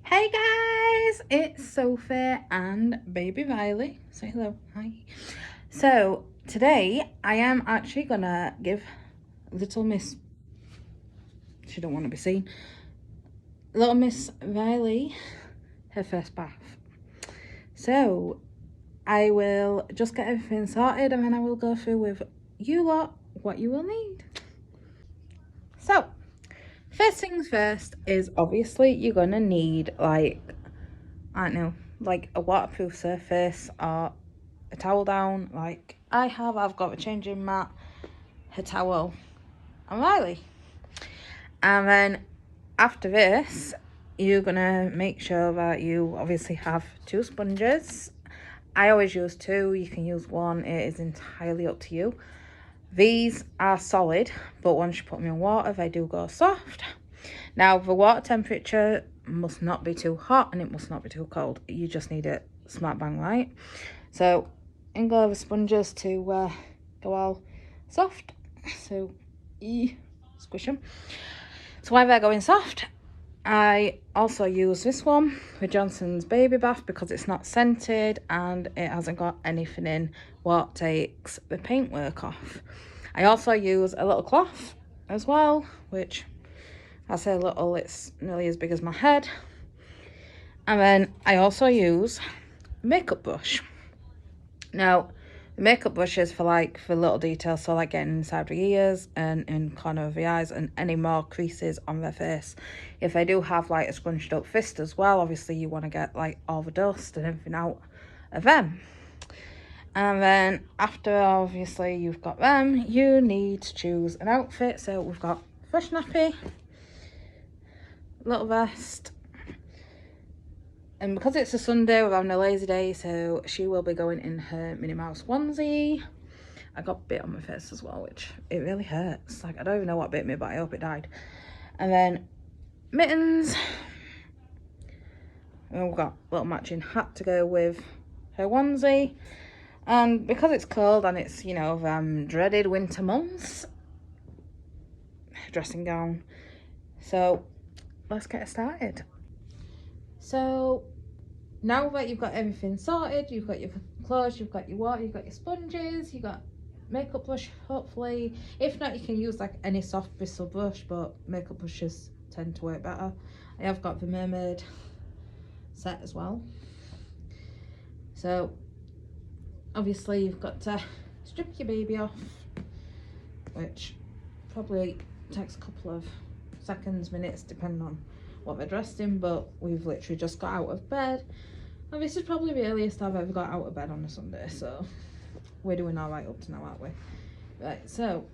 Hey guys, it's Sophie and baby Riley. Say hello. Hi. So today I am actually gonna give little Miss, she don't want to be seen, little Miss Riley her first bath. So I will just get everything sorted and then I will go through with you lot what you will need. So first things first is obviously you're gonna need I don't know, like a waterproof surface or a towel down like I have. I've got a changing mat, her towel, and Riley. And then after this, you're gonna make sure that you obviously have 2 sponges. I always use 2, you can use 1, it is entirely up to you. These are solid, but once you put them in water, they do go soft. Now, the water temperature must not be too hot and it must not be too cold. You just need it smack bang right. So, in go the sponges to go all soft. So, squish them. So while they're going soft, I also use this one, the Johnson's Baby Bath, because it's not scented and it hasn't got anything in what takes the paintwork off. I also use a little cloth as well, which I say little, it's nearly as big as my head. And then I also use a makeup brush. Now, the makeup brush is for little details, so like getting inside the ears and in corner of the eyes and any more creases on their face. If they do have like a scrunched up fist as well, obviously you want to get like all the dust and everything out of them. And then after obviously you've got them, you need to choose an outfit. So we've got fresh nappy, little vest, and because it's a Sunday, we're having a lazy day, so she will be going in her Minnie Mouse onesie. I got a bit on my face as well, which it really hurts. Like, I don't even know what bit me, but I hope it died. And then mittens. And we've got a little matching hat to go with her onesie. And because it's cold and it's, you know, dreaded winter months, dressing gown. So let's get started. So now that you've got everything sorted, you've got your clothes, you've got your water, you've got your sponges, you've got makeup brush, hopefully. If not, you can use like any soft bristle brush, but makeup brushes tend to work better. I have got the mermaid set as well. So obviously you've got to strip your baby off, which probably takes a couple of seconds, minutes, depending on what they're dressed in, but we've literally just got out of bed. And this is probably the earliest I've ever got out of bed on a Sunday, so we're doing all right up to now, aren't we? Right, so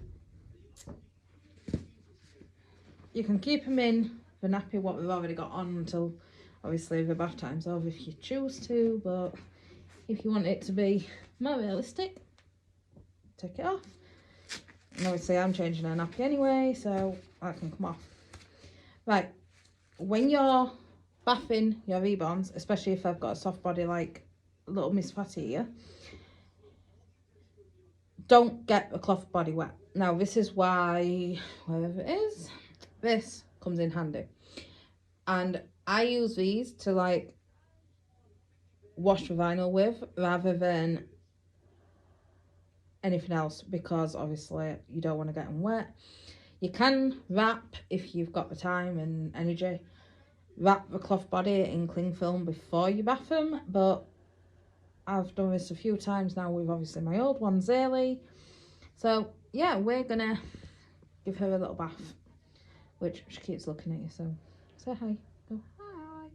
you can keep them in the nappy what we've already got on until obviously the bath time's over if you choose to, but if you want it to be more realistic, take it off. And obviously I'm changing her nappy anyway, so that can come off. Right, when you're bathing your Reborns, especially if I've got a soft body like little Miss Fatty here, don't get the cloth body wet. Now this is why, wherever it is, this comes in handy. And I use these to like wash the vinyl with rather than anything else, because obviously you don't want to get them wet. You can wrap, if you've got the time and energy, wrap the cloth body in cling film before you bath them, but I've done this a few times now with obviously my old one, Zaylee. So yeah, we're gonna give her a little bath, which she keeps looking at you, so say hi, go hi.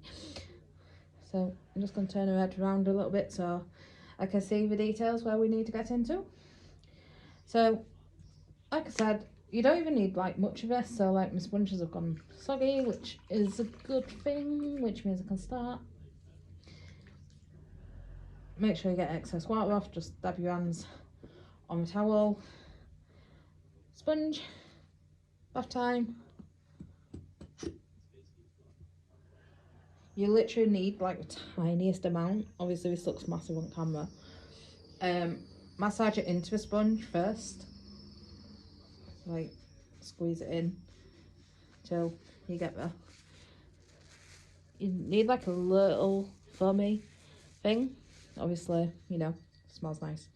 So I'm just gonna turn her head around a little bit so I can see the details where we need to get into. So like I said, you don't even need like much of this, so like my sponges have gone soggy, which is a good thing, which means I can start. Make sure you get excess water off, just dab your hands on the towel. Sponge, bath time. You literally need like the tiniest amount. Obviously this looks massive on camera. Massage it into a sponge first. Like squeeze it in till you get there. you need like a little foamy thing. Obviously, you know, smells nice.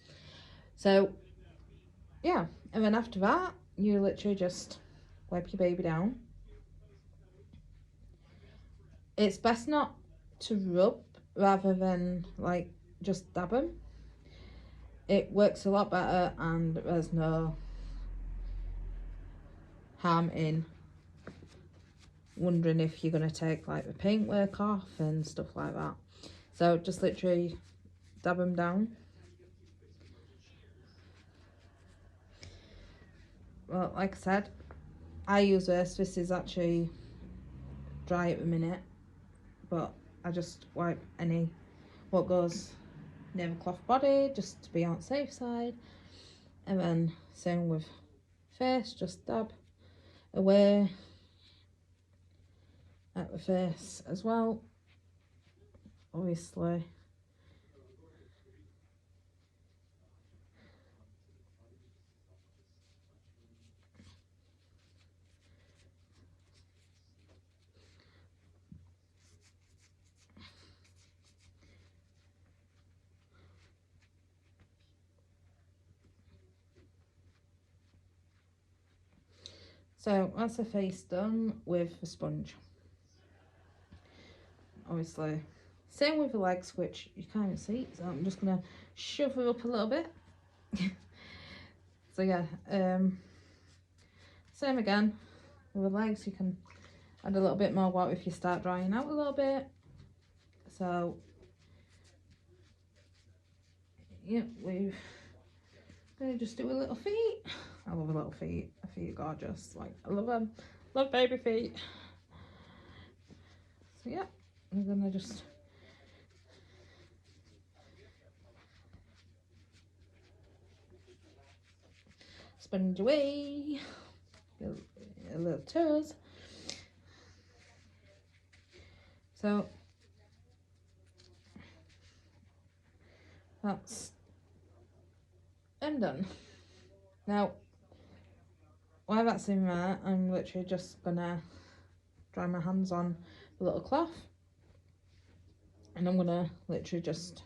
So yeah, and then after that, you literally just wipe your baby down. It's best not to rub rather than like just dab them. It works a lot better and there's no harm in wondering if you're going to take like the paintwork off and stuff like that. So just literally dab them down. Well, like I said, I use this. This is actually dry at the minute, but I just wipe any what goes near the cloth body just to be on the safe side. And then same with face, just dab away at the face as well, obviously. So that's the face done with the sponge. Obviously, same with the legs, which you can't even see, so I'm just gonna shove her up a little bit. So yeah, same again with the legs. You can add a little bit more water if you start drying out a little bit. So yeah, we're gonna just do a little feet. I love a little feet. I feet are gorgeous. Like, I love them. Love baby feet. So yeah, I'm gonna just sponge away your little toes. So that's I'm done. Now, while that's in there, I'm literally just gonna dry my hands on a little cloth, and I'm gonna literally just,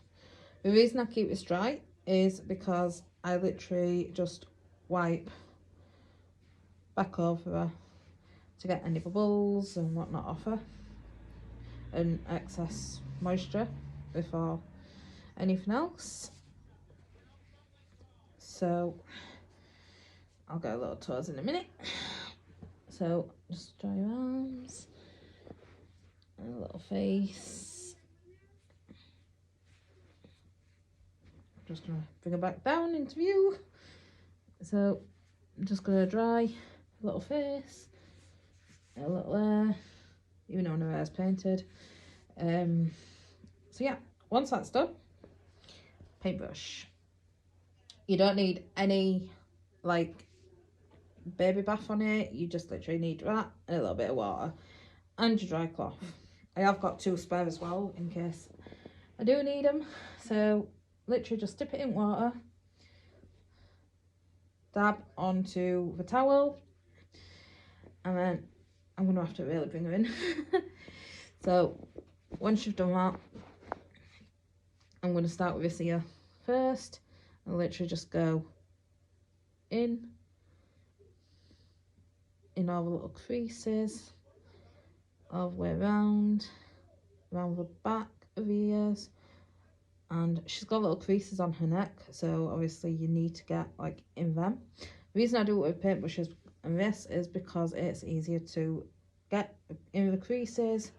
the reason I keep this dry is because I literally just wipe back over her to get any bubbles and whatnot off her and excess moisture before anything else. So I'll go a little toes in a minute. So just dry your arms and a little face. Just gonna bring her back down into view. So I'm just gonna dry a little face, a little hair, even though her hair's painted. So yeah, once that's done, paintbrush. You don't need any like baby bath on it. You just literally need that and a little bit of water and your dry cloth. I have got 2 spare as well in case I do need them. So literally just dip it in water, dab onto the towel, and then I'm gonna have to really bring her in. So once you've done that, I'm gonna start with this ear first and literally just go in all the little creases, all the way around the back of the ears. And she's got little creases on her neck, so obviously you need to get like in them. The reason I do it with paintbrushes and this is because it's easier to get in the creases,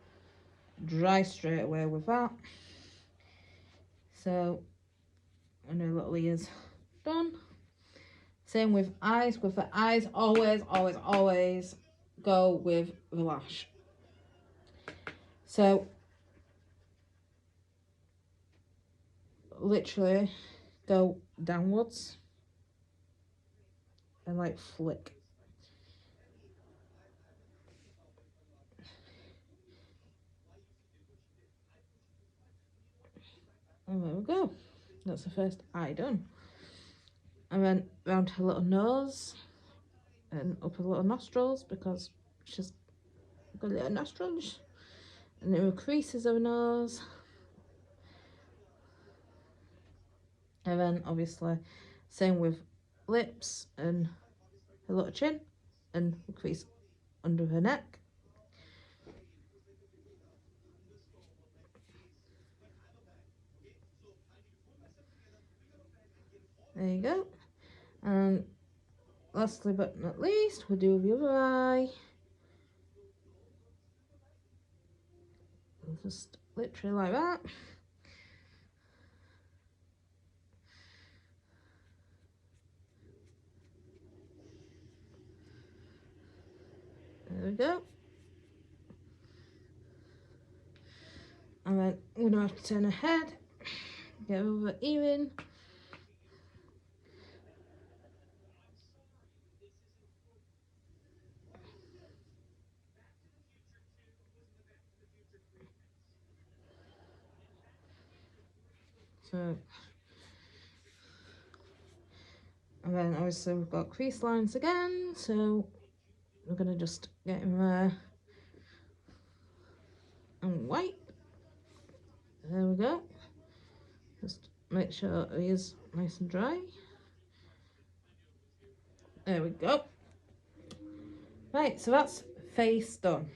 dry straight away with that. So when her little ears done. Same with eyes. With the eyes, always go with the lash. So literally go downwards and like flick. And there we go. That's the first eye done. And then round her little nose and up her little nostrils, because she's got little nostrils. and in the creases of her nose. And then obviously same with lips and her little chin and the crease under her neck. There you go. And lastly but not least, we'll do the other eye. Just literally like that. There we go. And then I'm gonna have to turn her head, get over the earring. So, and then obviously we've got crease lines again, so we're gonna just get in there and wipe. There we go. Just make sure it is nice and dry. There we go. Right, so that's face done.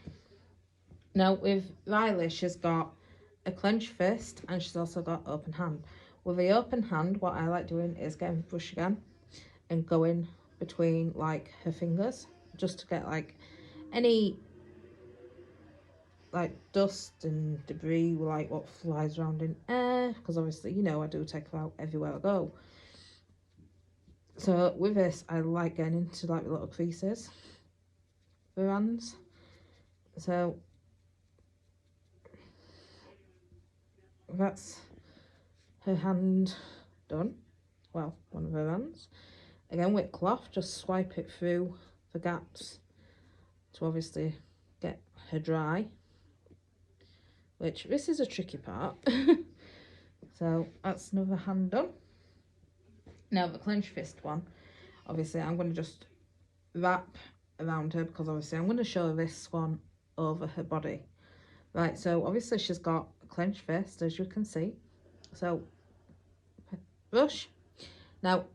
Now with Ryleigh, she's got a clenched fist and she's also got open hand. With the open hand, what I like doing is getting the brush again and going between like her fingers just to get like any like dust and debris, like what flies around in air, because obviously, you know, I do take her out everywhere I go. So with this, I like getting into like the little creases for her hands. So that's her hand done. Well, one of her hands. Again with cloth, just swipe it through the gaps to obviously get her dry, which this is a tricky part. So that's another hand done. Now the clenched fist one, obviously I'm going to just wrap around her because obviously I'm going to show this one over her body. Right, so obviously she's got a clenched fist, as you can see. So brush. Now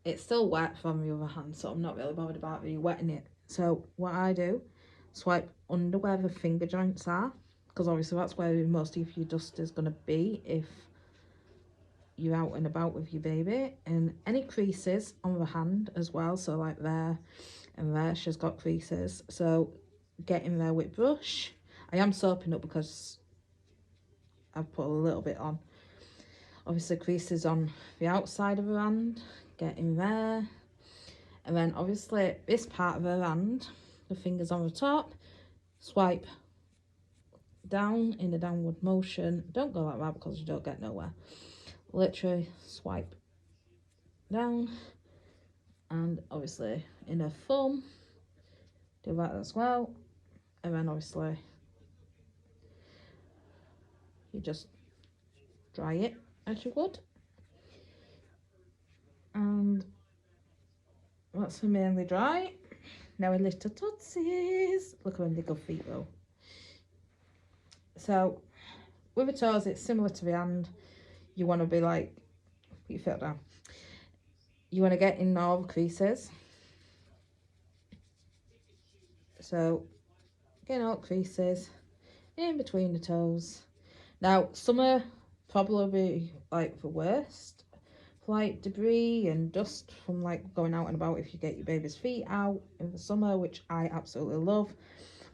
it's still wet from the other hand, so I'm not really bothered about you wetting it. So what I do, swipe under where the finger joints are, because obviously that's where most of your dust is going to be if you're out and about with your baby. And any creases on the hand as well, so like there and there, she's got creases. So get in there with brush. I am soaping up because I've put a little bit on. Obviously creases on the outside of her hand, get in there. And then obviously this part of her hand, the fingers on the top, swipe down in a downward motion. Don't go like that because you don't get nowhere. Literally swipe down, and obviously in her thumb, do that as well. And then obviously you just dry it as you would. And that's her mainly dry. Now her little tootsies. Look at them little feet though. So with the toes, it's similar to the hand. You want to be like, put your foot down. You want to get in all the creases. So getting all the creases in between the toes. Now summer probably like the worst, like debris and dust from like going out and about if you get your baby's feet out in the summer, which I absolutely love.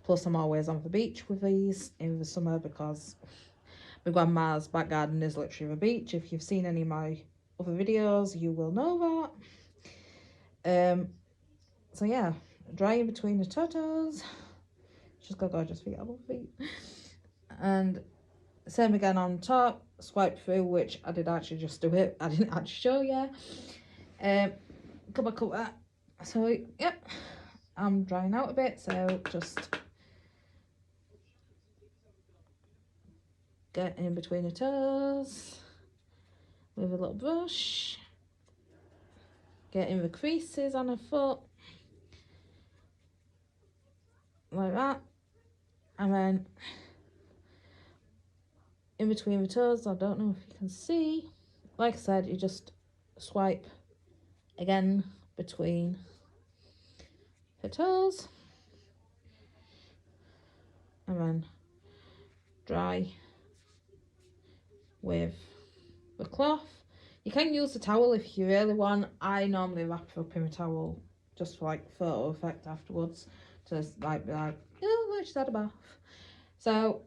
Plus I'm always on the beach with these in the summer because my grandma's back garden is literally the beach. If you've seen any of my other videos, you will know that. So yeah, dry in between the toes. She's got gorgeous feet, I love feet. And same again on top, swipe through, which I did actually just do it. I didn't actually show you. Come back up that. So yep, I'm drying out a bit, so just get in between the toes with a little brush. Get in the creases on her foot. Like that. And then in between the toes. I don't know if you can see. Like I said, you just swipe again between the toes and then dry with the cloth. You can use the towel if you really want. I normally wrap it up in a towel just for like photo effect afterwards to like be like, oh, I just had a bath. So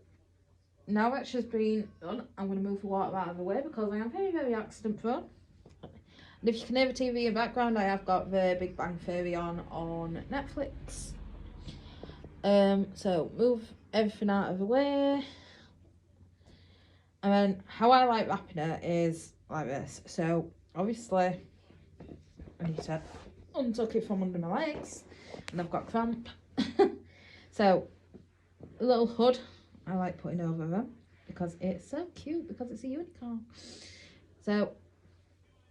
now that she's been done, I'm going to move the water out of the way because I am very, very accident prone. And if you can hear the TV in the background, I have got the Big Bang Theory on Netflix. So move everything out of the way. And then how I like wrapping it is like this. So obviously I need to untuck it from under my legs and I've got cramp. So a little hood I like putting over them because it's so cute because it's a unicorn. So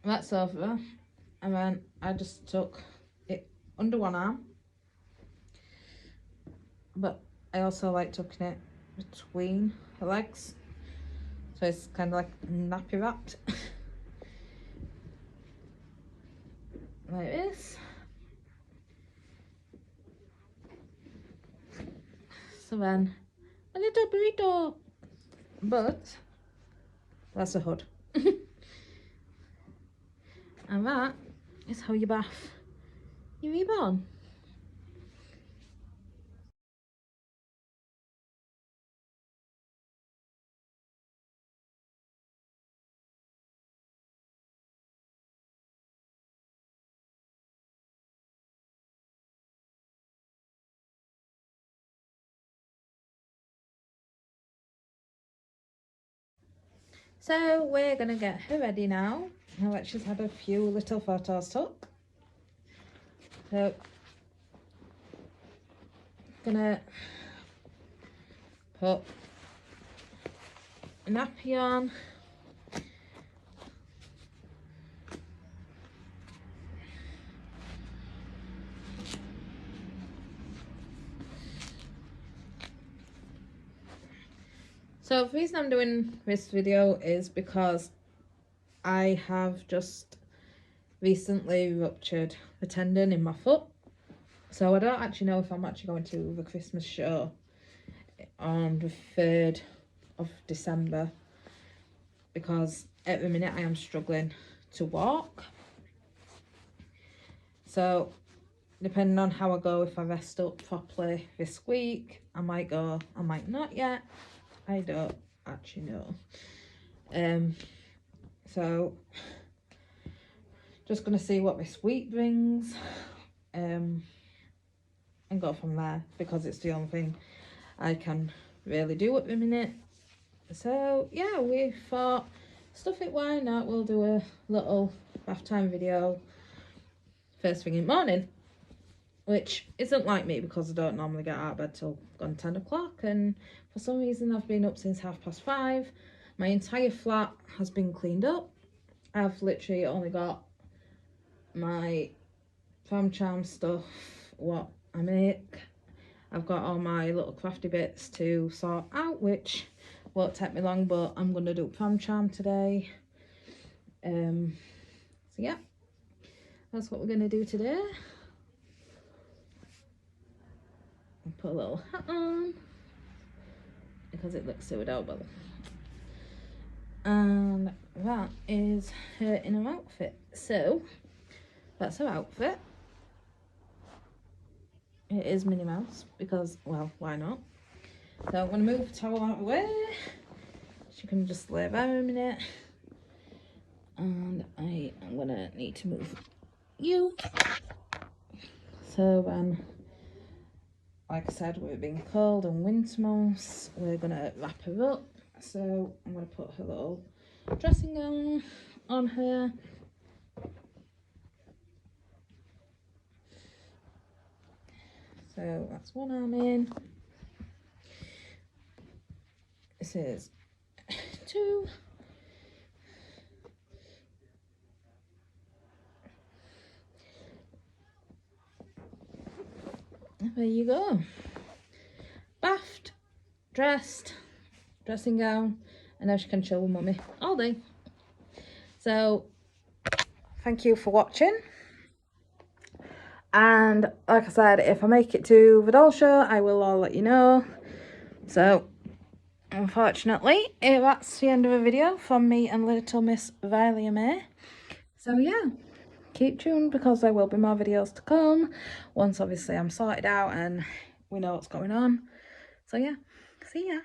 that's over, and then I just tuck it under one arm, but I also like tucking it between the legs, so it's kind of like nappy wrapped. Like this. So then a little burrito, but that's a hood. And that is how you bath your Reborn. So we're gonna get her ready now. Now that she's had a few little photos took. So gonna put a nappy on. So the reason I'm doing this video is because I have just recently ruptured the tendon in my foot. So I don't actually know if I'm actually going to the Christmas show on the 3rd of December because at the minute I am struggling to walk. So depending on how I go, if I rest up properly this week, I might go, I might not yet. I don't actually know. So just gonna see what this week brings, and go from there because it's the only thing I can really do at the minute. So yeah, we thought, stuff it, why not? We'll do a little bath time video first thing in the morning, which isn't like me because I don't normally get out of bed till gone 10 o'clock, and for some reason I've been up since 5:30. My entire flat has been cleaned up. I've literally only got my farm charm stuff, what I make. I've got all my little crafty bits to sort out, which won't take me long, but I'm going to do farm charm today. So yeah, that's what we're going to do today. Put a little hat on because it looks so adorable. And that is her in her outfit. So that's her outfit. It is Minnie Mouse because, well, why not? So I'm going to move the towel out of the way. She can just lay there a minute. And I am going to need to move you. So then, like I said, we're being cold and winter months. We're going to wrap her up. So I'm going to put her little dressing gown on her. So that's one arm in. This is 2. There you go. Bathed, dressed, dressing gown, and now she can chill with mummy all day. So thank you for watching, and like I said, if I make it to the doll show, I will all let you know. So unfortunately, that's the end of the video from me and little Miss Ryleigh Amai. So yeah, keep tuned because there will be more videos to come once obviously I'm sorted out and we know what's going on. So yeah, see ya.